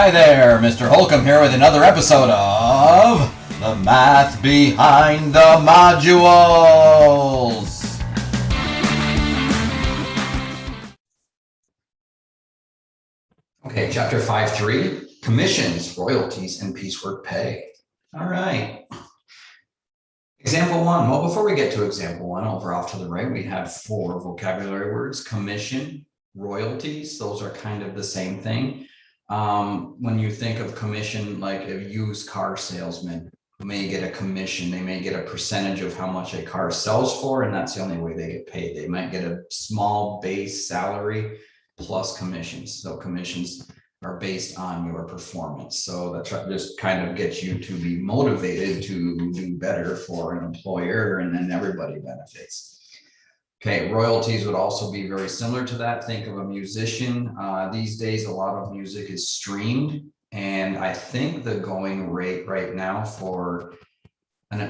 Hi there, Mr. Holcomb here with another episode of The Math Behind the Modules. Okay, chapter 5.3, commissions, royalties, and piecework pay. All right. Example 1. Well, before we get to example 1, over off to the right, we have 4 vocabulary words: commission, royalties. Those are kind of the same thing. When you think of commission, like a used car salesman may get a commission, they may get a percentage of how much a car sells for, and that's the only way they get paid. They might get a small base salary plus commissions. So commissions are based on your performance. So that just kind of gets you to be motivated to do better for an employer, and then everybody benefits. Okay, royalties would also be very similar to that. Think of a musician. These days, a lot of music is streamed, and I think the going rate right now for an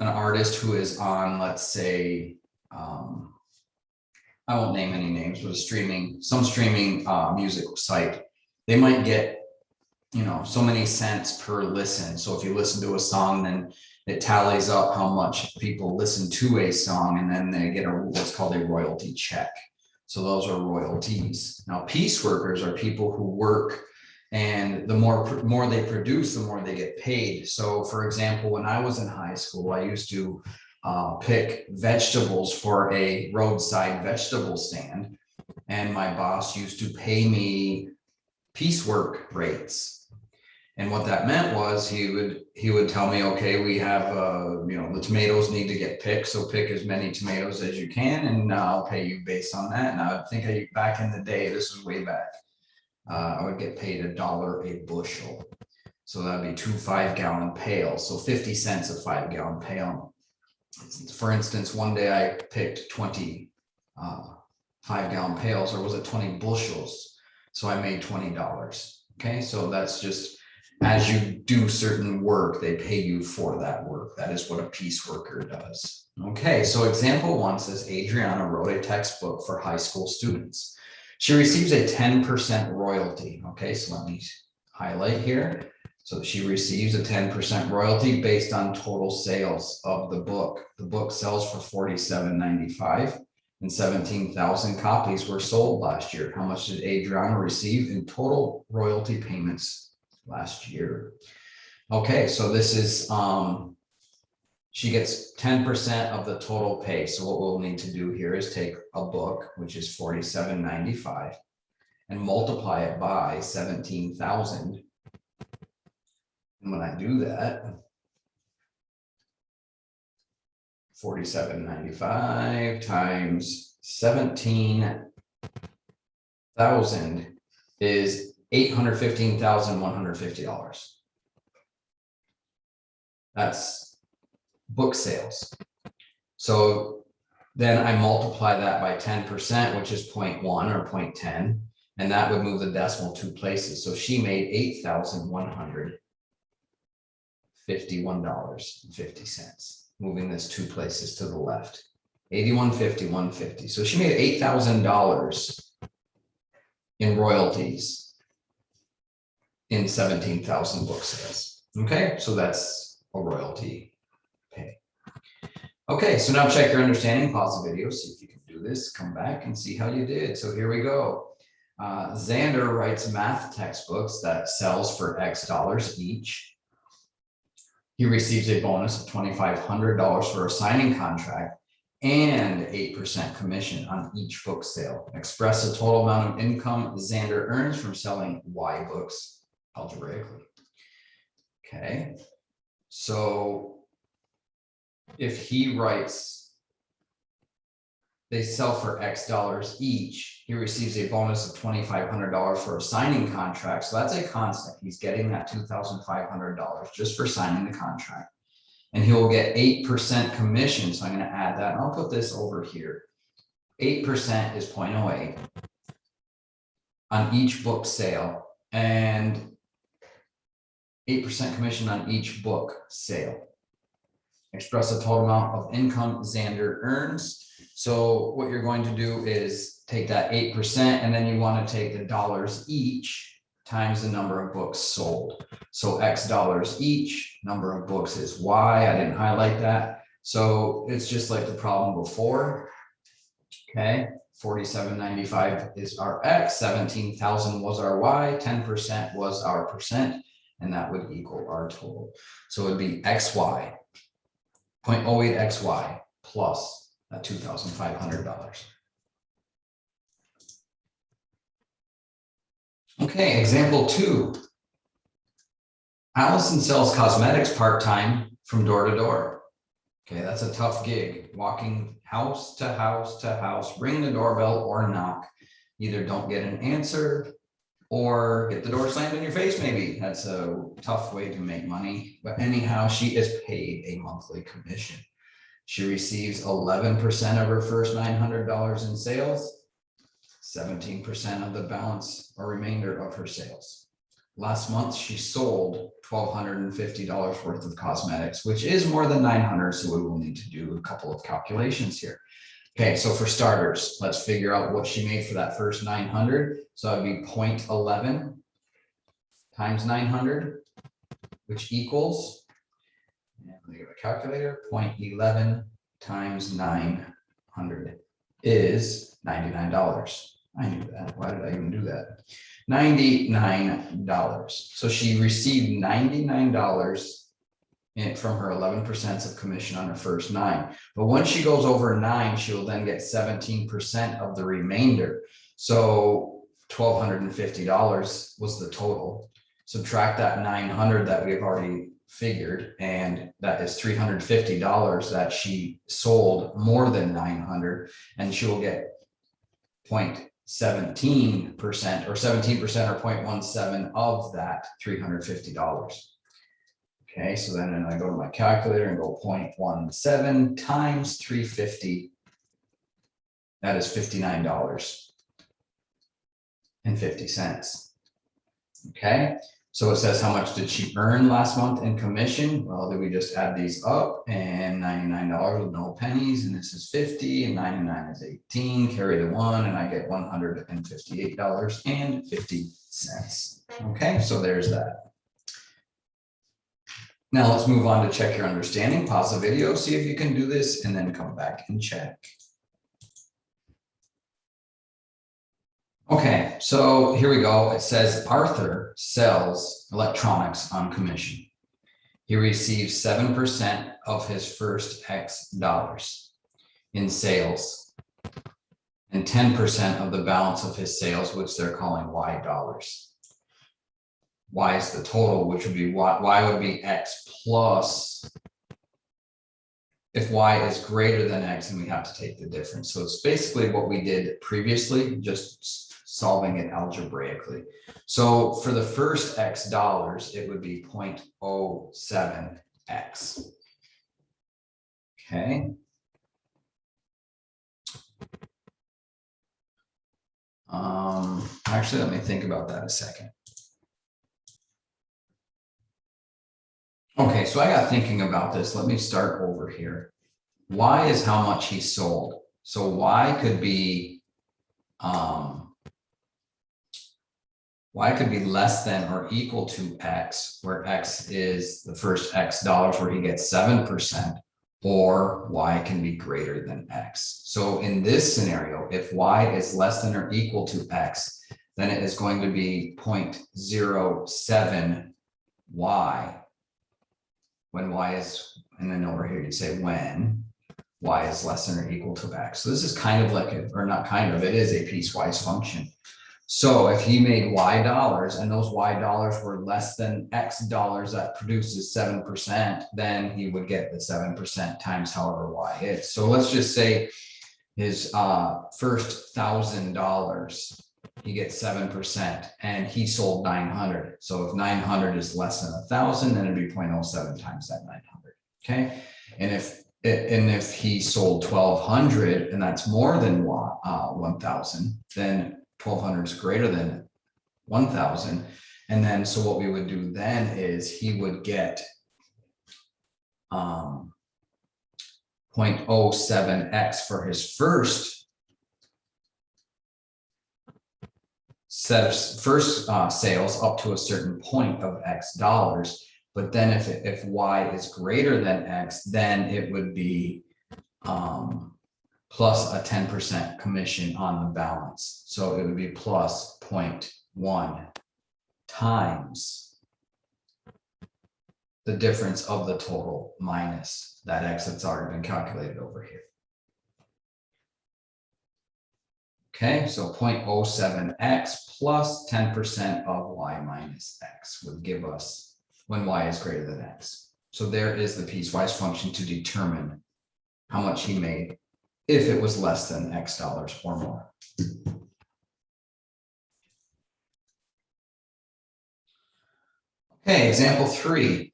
artist who is on, let's say, I won't name any names, but some streaming music site, they might get, so many cents per listen. So if you listen to a song, then it tallies up how much people listen to a song, and then they get what's called a royalty check. So those are royalties. Now, piece workers are people who work, and the more they produce, the more they get paid. So, for example, when I was in high school, I used to pick vegetables for a roadside vegetable stand, and my boss used to pay me piecework rates. And what that meant was he would tell me, okay, we have, the tomatoes need to get picked. So pick as many tomatoes as you can, and I'll pay you based on that. And I think back in the day, this was way back, I would get paid $1 a bushel. So that'd be 2 5-gallon pails. So 50 cents a 5-gallon pail. For instance, one day I picked 20 5-gallon pails, or was it 20 bushels? So I made $20. Okay, so that's just, as you do certain work, they pay you for that work. That is what a piece worker does. Okay, so example 1 says Adriana wrote a textbook for high school students. She receives a 10% royalty. Okay, so let me highlight here. So she receives a 10% royalty based on total sales of the book. The book sells for $47.95, and 17,000 copies were sold last year. How much did Adriana receive in total royalty payments last year? Okay, so this is, she gets 10% of the total pay. So what we'll need to do here is take a book, which is $47.95, and multiply it by 17,000. And when I do that, $47.95 times 17,000 is $815,150. That's book sales. So then I multiply that by 10%, which is 0.1 or 0.10, and that would move the decimal 2 places. So she made $8,151.50, moving this 2 places to the left. 81.50, 150. So she made $8,000 in royalties in 17,000 book sales. Okay, so that's a royalty pay. Okay, so now check your understanding, pause the video, see if you can do this, come back and see how you did. So here we go. Xander writes math textbooks that sells for X dollars each. He receives a bonus of $2,500 for a signing contract and 8% commission on each book sale. Express the total amount of income Xander earns from selling Y books algebraically. Okay, so if he writes, they sell for X dollars each, he receives a bonus of $2,500 for a signing contract. So that's a constant. He's getting that $2,500 just for signing the contract. And he'll get 8% commission. So I'm going to add that, and I'll put this over here. 8% is 0.08 on each book sale, and 8% commission on each book sale. Express the total amount of income Xander earns. So what you're going to do is take that 8%, and then you want to take the dollars each times the number of books sold. So X dollars each, number of books is Y. I didn't highlight that. So it's just like the problem before. Okay, 47.95 is our X, 17,000 was our Y, 10% was our percent, and that would equal our total. So it would be XY, 0.08 XY plus $2,500. Okay, example 2. Allison sells cosmetics part-time from door to door. Okay, that's a tough gig, walking house to house to house, ring the doorbell or knock. Either don't get an answer or get the door slammed in your face maybe. That's a tough way to make money. But anyhow, she is paid a monthly commission. She receives 11% of her first $900 in sales, 17% of the balance or remainder of her sales. Last month, she sold $1,250 worth of cosmetics, which is more than 900. So we will need to do a couple of calculations here. Okay, so for starters, let's figure out what she made for that first 900. So that'd be 0.11 times 900, which equals, let me get a calculator, 0.11 times 900 is $99. I knew that. Why did I even do that? $99. So she received $99 from her 11% of commission on her first 9. But once she goes over 9, she will then get 17% of the remainder. So $1,250 was the total. Subtract that 900 that we've already figured, and that is $350 that she sold more than 900, and she will get 0.17% or 17% or 0.17 of that $350. Okay, so then I go to my calculator and go 0.17 times 350. That is $59.50. Okay, so it says how much did she earn last month in commission? Well, then we just add these up, and $99 with no pennies, and this is 50, and 99 is 18, carry the 1, and I get $158.50. Okay, so there's that. Now let's move on to check your understanding. Pause the video, see if you can do this, and then come back and check. Okay, so here we go. It says Arthur sells electronics on commission. He receives 7% of his first X dollars in sales and 10% of the balance of his sales, which they're calling Y dollars. Y is the total, which would be Y would be X plus. If Y is greater than X, then we have to take the difference. So it's basically what we did previously, just solving it algebraically. So for the first X dollars, it would be 0.07X. Okay. Actually, let me think about that a second. Okay, so I got thinking about this. Let me start over here. Y is how much he sold. So Y could be less than or equal to X, where X is the first X dollars where he gets 7%, or Y can be greater than X. So in this scenario, if Y is less than or equal to X, then it is going to be 0.07 Y. When Y is, and then over here you'd say when Y is less than or equal to X. So this is kind of like a, or not kind of, it is a piecewise function. So if he made Y dollars and those Y dollars were less than X dollars that produces 7%, then he would get the 7% times however Y is. So let's just say his first $1,000, he gets 7%, and he sold 900. So if 900 is less than 1,000, then it'd be 0.07 times that 900. Okay, and if he sold 1,200 and that's more than 1,000, then 1,200 is greater than 1,000, and then so what we would do then is he would get 0.07x for his first set of sales up to a certain point of X dollars. But then if Y is greater than X, then it would be plus a 10% commission on the balance. So it would be plus 0.1 times the difference of the total minus that X that's already been calculated over here. Okay, so 0.07x plus 10% of Y minus X would give us when Y is greater than X. So there is the piecewise function to determine how much he made if it was less than X dollars or more. Okay, example 3.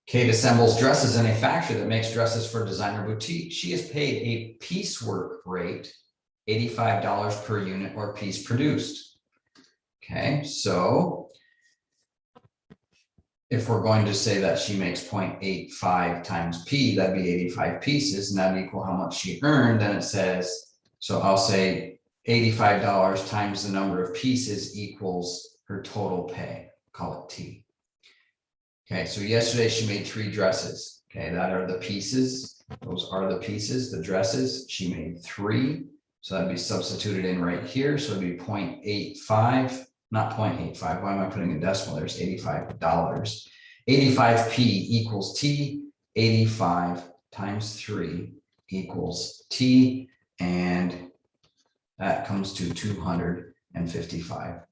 Kate assembles dresses in a factory that makes dresses for designer boutique. She is paid a piecework rate, $85 per unit or piece produced. Okay, so if we're going to say that she makes 0.85 times P, that'd be 85 pieces, and that'd equal how much she earned. Then it says, so I'll say $85 times the number of pieces equals her total pay, call it T. Okay, so yesterday she made 3 dresses. Okay, that are the pieces. Those are the pieces, the dresses. She made 3. So that'd be substituted in right here. So it'd be 0.85. Not 0.85, why am I putting a decimal? There's $85. 85p equals T, 85 times 3 equals T, and that comes to $255.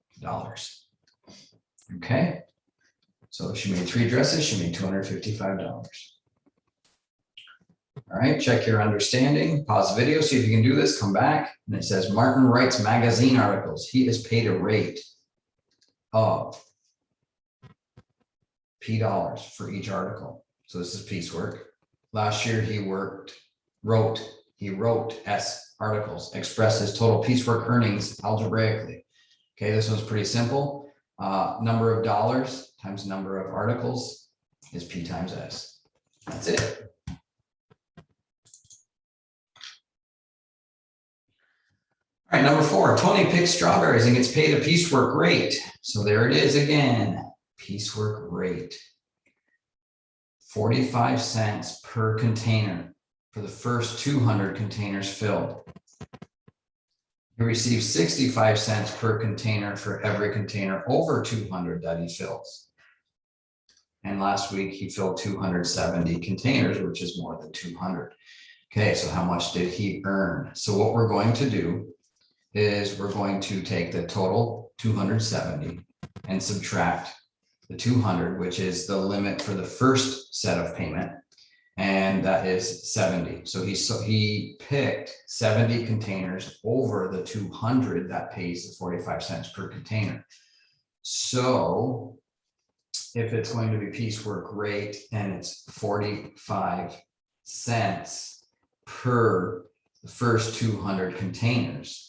Okay, so she made 3 dresses, she made $255. All right, check your understanding, pause the video, see if you can do this, come back, and it says Martin writes magazine articles. He is paid a rate of P dollars for each article. So this is piecework. Last year he wrote S articles, expressed his total piecework earnings algebraically. Okay, this one's pretty simple. Number of dollars times number of articles is P times S. That's it. All right, number 4, Tony picks strawberries and gets paid a piecework rate. So there it is again, piecework rate. 45 cents per container for the first 200 containers filled. He receives 65 cents per container for every container over 200 that he fills. And last week he filled 270 containers, which is more than 200. Okay, so how much did he earn? So what we're going to do is we're going to take the total 270 and subtract the 200, which is the limit for the first set of payment, and that is 70. So he picked 70 containers over the 200 that pays the 45 cents per container. So if it's going to be piecework rate and it's 45 cents per the first 200 containers,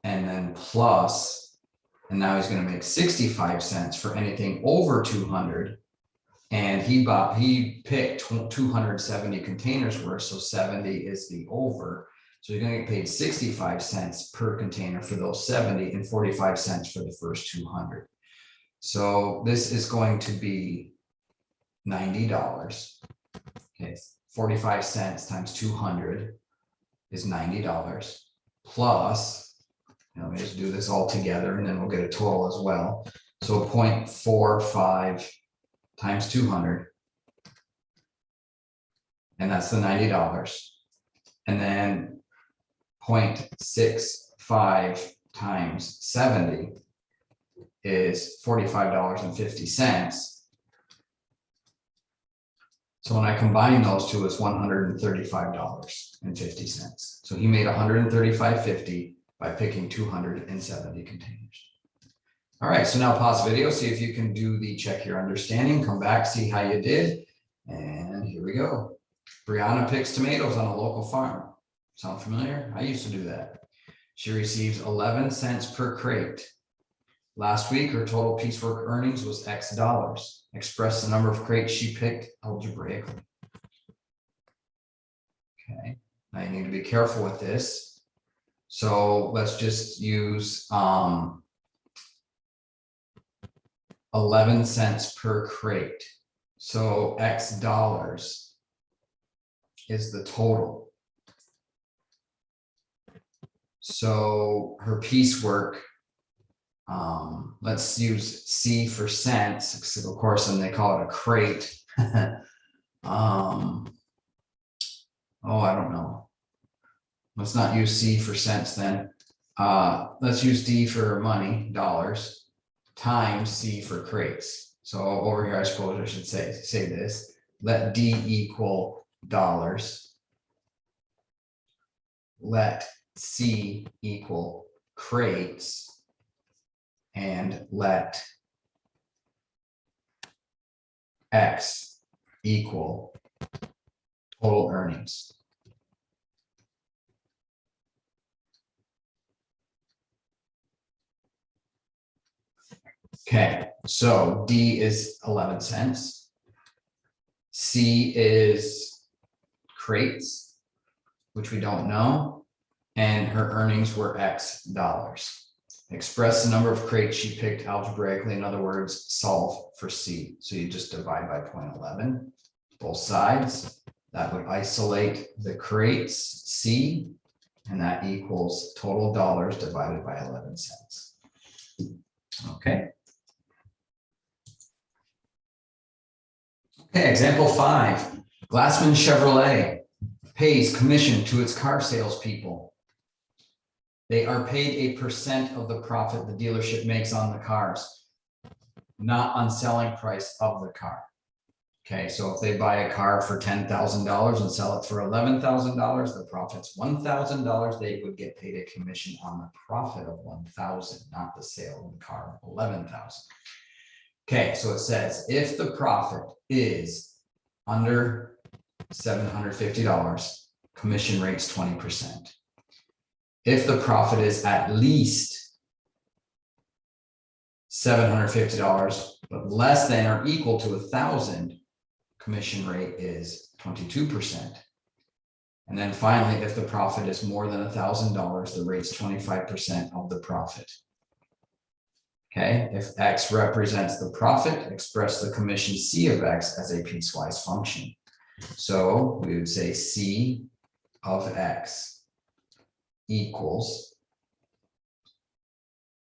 and then plus, and now he's going to make 65 cents for anything over 200. And he picked 270 containers worth, so 70 is the over. So you're going to get paid 65 cents per container for those 70 and 45 cents for the first 200. So this is going to be $90. Okay, 45 cents times 200 is $90 plus. Let me just do this all together and then we'll get a total as well. So 0.45 times 200. And that's the $90. And then 0.65 times 70 is $45.50. So when I combine those two, it's $135.50. So he made $135.50 by picking 270 containers. All right, so now pause the video, see if you can do the check your understanding, come back, see how you did. And here we go. Brianna picks tomatoes on a local farm. Sound familiar? I used to do that. She receives 11 cents per crate. Last week, her total piecework earnings was X dollars. Express the number of crates she picked algebraically. I need to be careful with this. So let's just use 11 cents per crate. So X dollars is the total. So her piecework, let's use C for cents, because of course, and they call it a crate. Oh, I don't know. Let's not use C for cents then. Let's use D for money, dollars, times C for crates. So over here, I suppose I should say this. Let D equal dollars. Let C equal crates. And let X equal total earnings. Okay, so D is 11 cents. C is crates, which we don't know, and her earnings were X dollars. Express the number of crates she picked algebraically. In other words, solve for C. So you just divide by 0.11, both sides. That would isolate the crates C, and that equals total dollars divided by 11 cents. Okay. Okay, example 5. Glassman Chevrolet pays commission to its car salespeople. They are paid a % of the profit the dealership makes on the cars, not on selling price of the car. Okay, so if they buy a car for $10,000 and sell it for $11,000, the profit's $1,000. They would get paid a commission on the profit of $1,000, not the sale of the car of $11,000. Okay, so it says if the profit is under $750, commission rate's 20%. If the profit is at least $750, but less than or equal to 1,000, commission rate is 22%. And then finally, if the profit is more than $1,000, the rate's 25% of the profit. Okay, if X represents the profit, express the commission C of X as a piecewise function. So we would say C of X equals,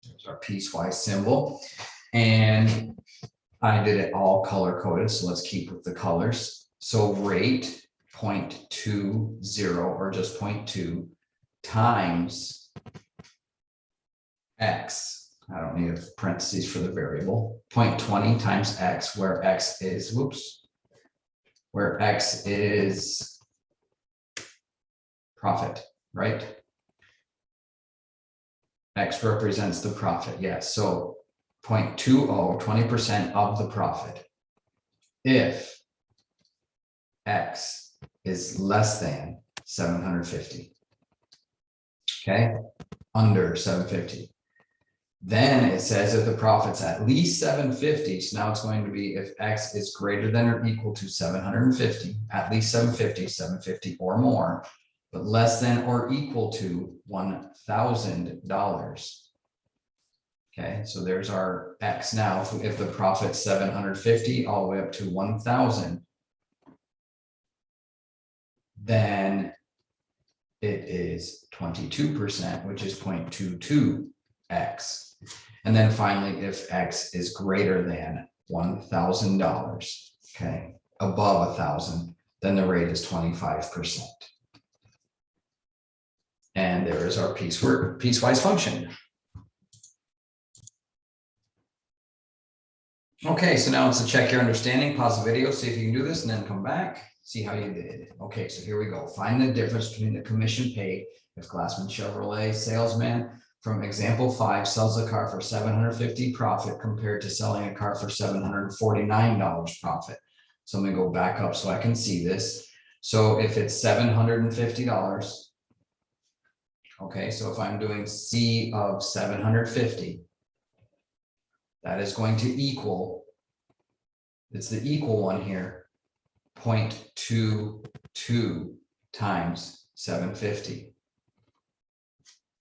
there's our piecewise symbol, and I did it all color coded, so let's keep with the colors. So rate 0.20 or just 0.2 times X. I don't need a parentheses for the variable. 0.20 times X, where X is, where X is profit, right? X represents the profit, yes. So 0.20, 20% of the profit. If X is less than 750, okay, under 750. Then it says if the profit's at least 750, so now it's going to be if X is greater than or equal to 750, at least 750, 750 or more, but less than or equal to $1,000. Okay, so there's our X now. If the profit's 750 all the way up to 1,000, then it is 22%, which is 0.22X. And then finally, if X is greater than $1,000, okay, above 1,000, then the rate is 25%. And there is our piecewise function. Okay, so now it's to check your understanding. Pause the video, see if you can do this, and then come back, see how you did. Okay, so here we go. Find the difference between the commission paid if Glassman Chevrolet salesman from example 5 sells a car for $750 profit compared to selling a car for $749 profit. So I'm going to go back up so I can see this. So if it's $750, okay, so if I'm doing C of 750, that is going to equal, it's the equal one here, 0.22 times 750.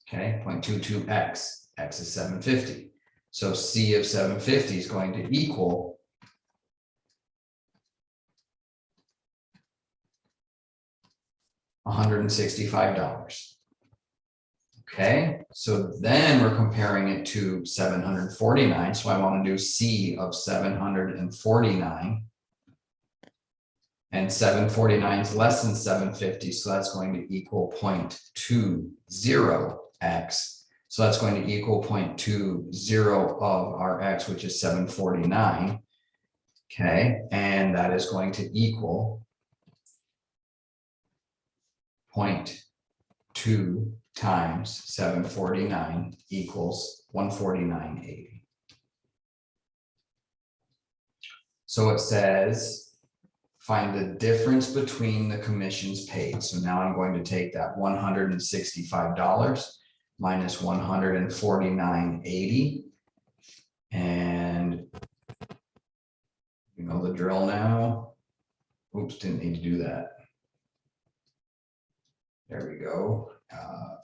Okay, 0.22x, x is 750. So C of 750 is going to equal $165. Okay, so then we're comparing it to 749. So I want to do C of 749. And 749 is less than 750. So that's going to equal 0.20x. So that's going to equal 0.20 of our x, which is 749. Okay, and that is going to equal 0.2 times 749 equals 149.80. So it says, find the difference between the commissions paid. So now I'm going to take that $165 minus 149.80. And you know the drill now. Oops, didn't need to do that. There we go.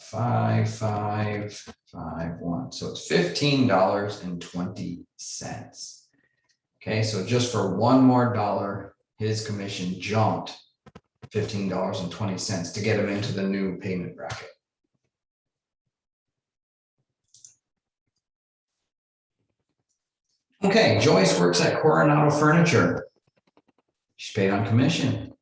5551. So it's $15.20. Okay, so just for one more dollar, his commission jumped $15.20 to get him into the new payment bracket. Okay, Joyce works at Coronado Furniture. She's paid on commission.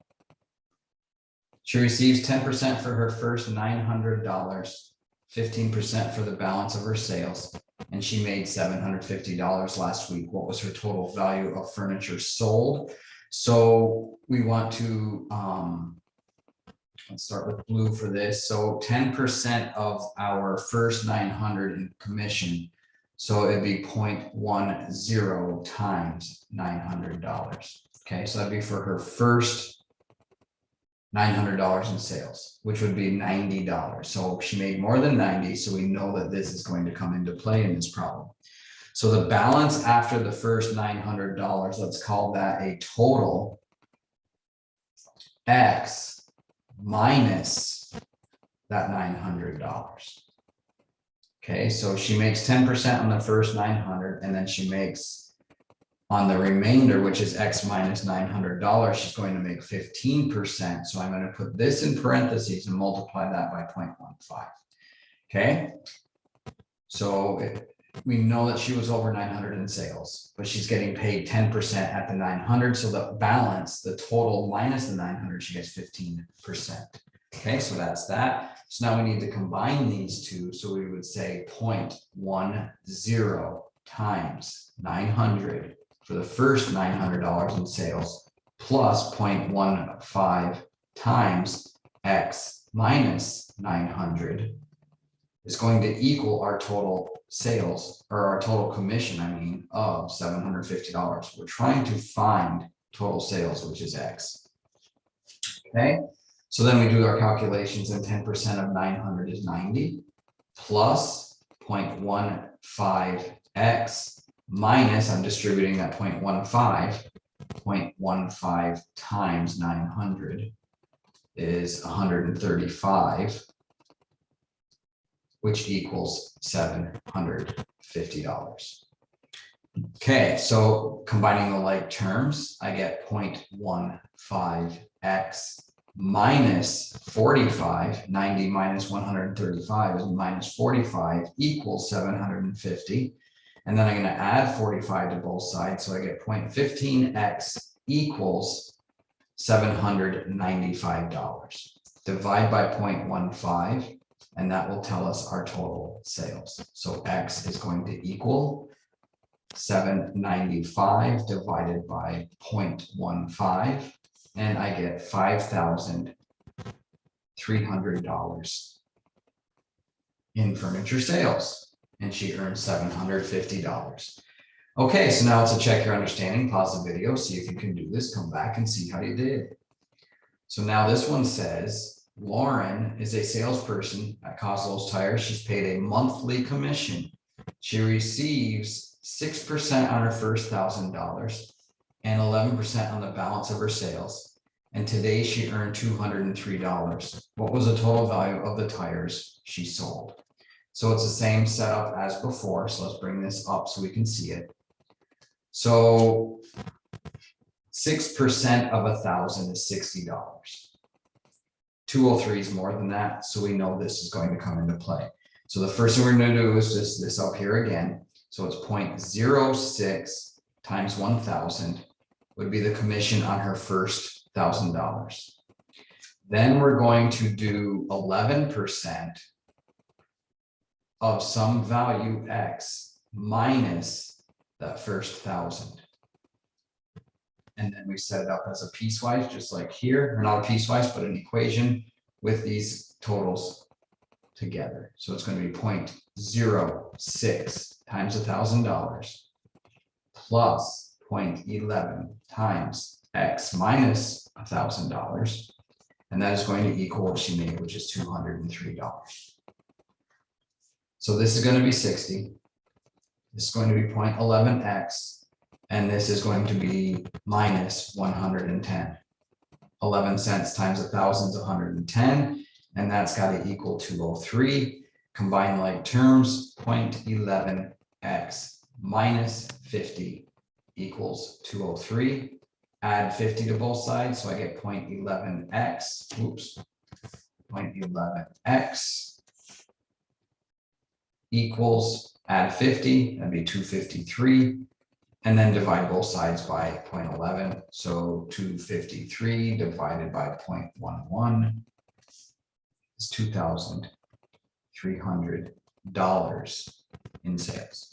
She receives 10% for her first $900, 15% for the balance of her sales, and she made $750 last week. What was her total value of furniture sold? So we want to, let's start with blue for this. So 10% of our first 900 in commission. So it'd be 0.10 times $900. Okay, so that'd be for her first $900 in sales, which would be $90. So she made more than 90. So we know that this is going to come into play in this problem. So the balance after the first $900, let's call that a total X minus that $900. Okay, so she makes 10% on the first 900, and then she makes on the remainder, which is X minus $900, she's going to make 15%. So I'm going to put this in parentheses and multiply that by 0.15. Okay. So we know that she was over 900 in sales, but she's getting paid 10% at the 900. So the balance, the total minus the 900, she gets 15%. Okay. So that's that. So now we need to combine these two. So we would say 0.10 times 900 for the first $900 in sales, plus 0.15 times X minus 900 is going to equal our total sales, or our total commission, I mean, of $750. We're trying to find total sales, which is X. Okay, so then we do our calculations, and 10% of 900 is 90, plus 0.15X minus, I'm distributing that 0.15 times 900 is 135, which equals $750. Okay, so combining the like terms, I get 0.15x minus 45, 90 minus 135 is minus 45 equals 750. And then I'm going to add 45 to both sides. So I get 0.15x equals $795. Divide by 0.15, and that will tell us our total sales. So X is going to equal 795 divided by 0.15, and I get $5,300 in furniture sales. And she earned $750. Okay, so now let's check your understanding. Pause the video, see if you can do this, come back and see how you did. So now this one says, Lauren is a salesperson at Coslo's Tires. She's paid a monthly commission. She receives 6% on her first $1,000 and 11% on the balance of her sales. And today she earned $203. What was the total value of the tires she sold? So it's the same setup as before. So let's bring this up so we can see it. So 6% of 1,000 is $60. 203 is more than that. So we know this is going to come into play. So the first thing we're going to do is just this up here again. So it's 0.06 times 1,000 would be the commission on her first $1,000. Then we're going to do 11% of some value X minus that first 1,000. And then we set it up as a piecewise, just like here, or not a piecewise, but an equation with these totals together. So it's going to be 0.06 times $1,000 plus 0.11 times X minus $1,000. And that is going to equal what she made, which is $203. So this is going to be 60. This is going to be 0.11X. And this is going to be minus 110. 11 cents times 1,000 is 110. And that's got to equal 203. Combine like terms, 0.11X minus 50 equals 203. Add 50 to both sides, so I get 0.11X. Oops. 0.11X equals, add 50, that'd be 253. And then divide both sides by 0.11. So 253 divided by 0.11 is $2,300 in sales.